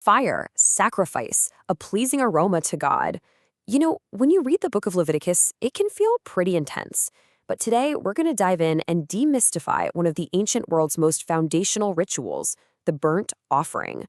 Fire, sacrifice, a pleasing aroma to God. When you read the book of Leviticus, it can feel pretty intense. But today, we're going to dive in and demystify one of the ancient world's most foundational rituals, the burnt offering.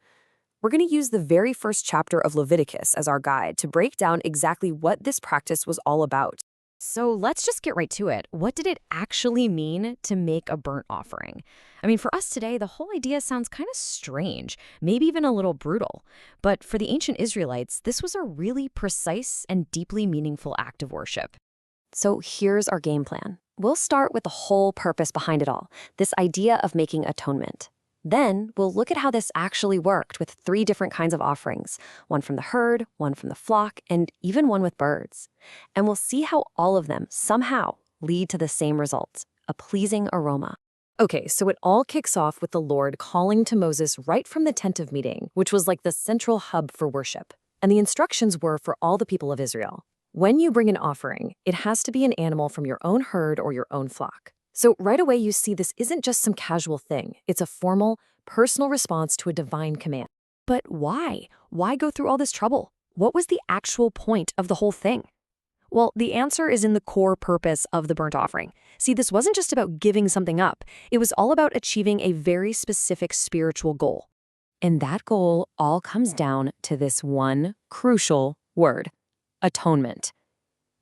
We're going to use the very first chapter of Leviticus as our guide to break down exactly what this practice was all about. So let's just get right to it. What did it actually mean to make a burnt offering? I mean, for us today, the whole idea sounds kind of strange, maybe even a little brutal. But for the ancient Israelites, this was a really precise and deeply meaningful act of worship. So here's our game plan. We'll start with the whole purpose behind it all, this idea of making atonement. Then we'll look at how this actually worked with 3 different kinds of offerings, one from the herd, one from the flock, and even one with birds. And we'll see how all of them somehow lead to the same result, a pleasing aroma. Okay, so it all kicks off with the Lord calling to Moses right from the tent of meeting, which was like the central hub for worship. And the instructions were for all the people of Israel. When you bring an offering, it has to be an animal from your own herd or your own flock. So right away you see this isn't just some casual thing. It's a formal, personal response to a divine command. But why? Why go through all this trouble? What was the actual point of the whole thing? Well, the answer is in the core purpose of the burnt offering. See, this wasn't just about giving something up. It was all about achieving a very specific spiritual goal. And that goal all comes down to this one crucial word: atonement.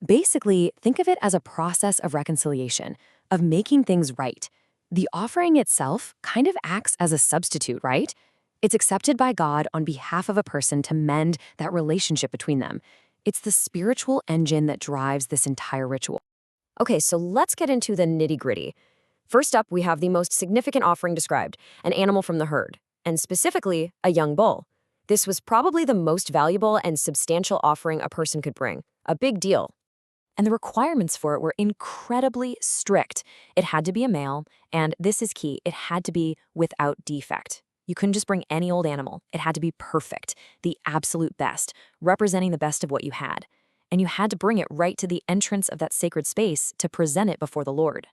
Basically, think of it as a process of reconciliation, of making things right. The offering itself kind of acts as a substitute, right? It's accepted by God on behalf of a person to mend that relationship between them. It's the spiritual engine that drives this entire ritual. Okay, so let's get into the nitty-gritty. First up, we have the most significant offering described, an animal from the herd, and specifically, a young bull. This was probably the most valuable and substantial offering a person could bring. A big deal. And the requirements for it were incredibly strict. It had to be a male, and this is key, it had to be without defect. You couldn't just bring any old animal. It had to be perfect, the absolute best, representing the best of what you had. And you had to bring it right to the entrance of that sacred space to present it before the Lord.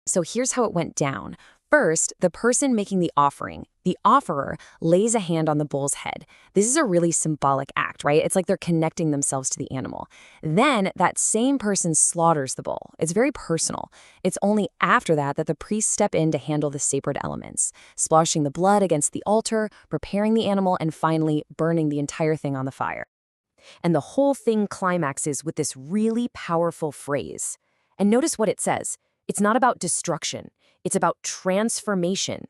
So here's how it went down. First, the person making the offering, the offerer, lays a hand on the bull's head. This is a really symbolic act, right? It's like they're connecting themselves to the animal. Then that same person slaughters the bull. It's very personal. It's only after that that the priests step in to handle the sacred elements, splashing the blood against the altar, preparing the animal, and finally burning the entire thing on the fire. And the whole thing climaxes with this really powerful phrase. And notice what it says. It's not about destruction. It's about transformation.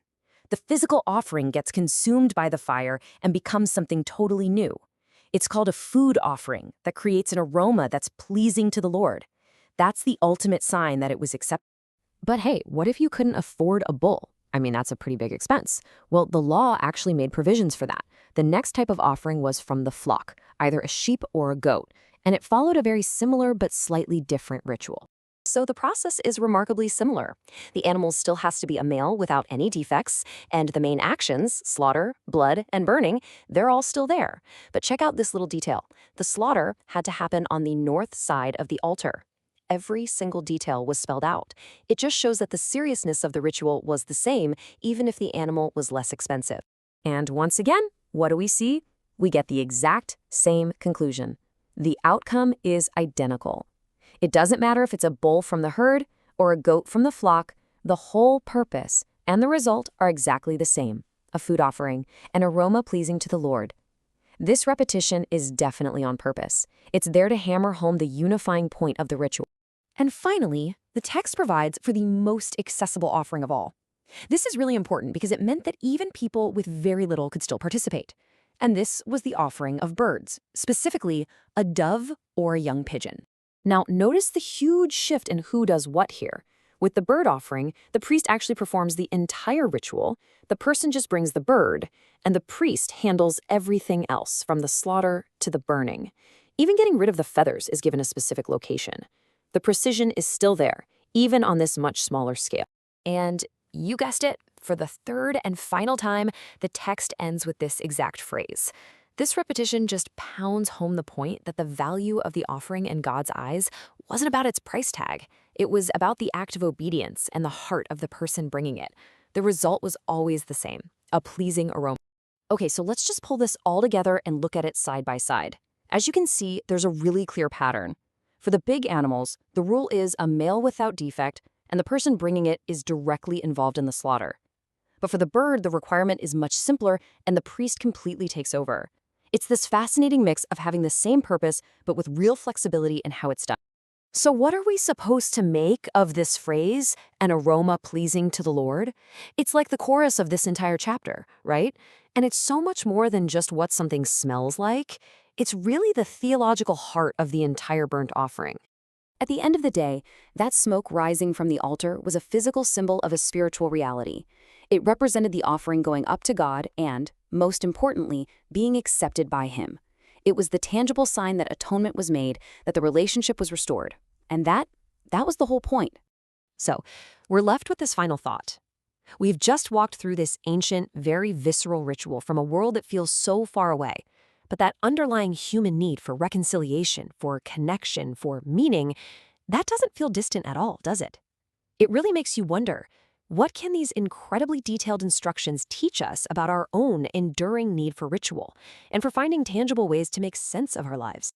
The physical offering gets consumed by the fire and becomes something totally new. It's called a food offering that creates an aroma that's pleasing to the Lord. That's the ultimate sign that it was accepted. But hey, what if you couldn't afford a bull? I mean, that's a pretty big expense. Well, the law actually made provisions for that. The next type of offering was from the flock, either a sheep or a goat, and it followed a very similar but slightly different ritual. So the process is remarkably similar. The animal still has to be a male without any defects, and the main actions, slaughter, blood, and burning, they're all still there. But check out this little detail. The slaughter had to happen on the north side of the altar. Every single detail was spelled out. It just shows that the seriousness of the ritual was the same, even if the animal was less expensive. And once again, what do we see? We get the exact same conclusion. The outcome is identical. It doesn't matter if it's a bull from the herd or a goat from the flock, the whole purpose and the result are exactly the same, a food offering, an aroma pleasing to the Lord. This repetition is definitely on purpose. It's there to hammer home the unifying point of the ritual. And finally, the text provides for the most accessible offering of all. This is really important because it meant that even people with very little could still participate. And this was the offering of birds, specifically a dove or a young pigeon. Now, notice the huge shift in who does what here. With the bird offering, the priest actually performs the entire ritual, the person just brings the bird, and the priest handles everything else, from the slaughter to the burning. Even getting rid of the feathers is given a specific location. The precision is still there, even on this much smaller scale. And you guessed it, for the third and final time, the text ends with this exact phrase. This repetition just pounds home the point that the value of the offering in God's eyes wasn't about its price tag. It was about the act of obedience and the heart of the person bringing it. The result was always the same, a pleasing aroma. Okay, so let's just pull this all together and look at it side by side. As you can see, there's a really clear pattern. For the big animals, the rule is a male without defect, and the person bringing it is directly involved in the slaughter. But for the bird, the requirement is much simpler, and the priest completely takes over. It's this fascinating mix of having the same purpose, but with real flexibility in how it's done. So what are we supposed to make of this phrase, an aroma pleasing to the Lord? It's like the chorus of this entire chapter, right? And it's so much more than just what something smells like. It's really the theological heart of the entire burnt offering. At the end of the day, that smoke rising from the altar was a physical symbol of a spiritual reality. It represented the offering going up to God and, most importantly, being accepted by Him. It was the tangible sign that atonement was made, that the relationship was restored. And that was the whole point. So, we're left with this final thought. We've just walked through this ancient, very visceral ritual from a world that feels so far away. But that underlying human need for reconciliation, for connection, for meaning, that doesn't feel distant at all, does it? It really makes you wonder, what can these incredibly detailed instructions teach us about our own enduring need for ritual and for finding tangible ways to make sense of our lives?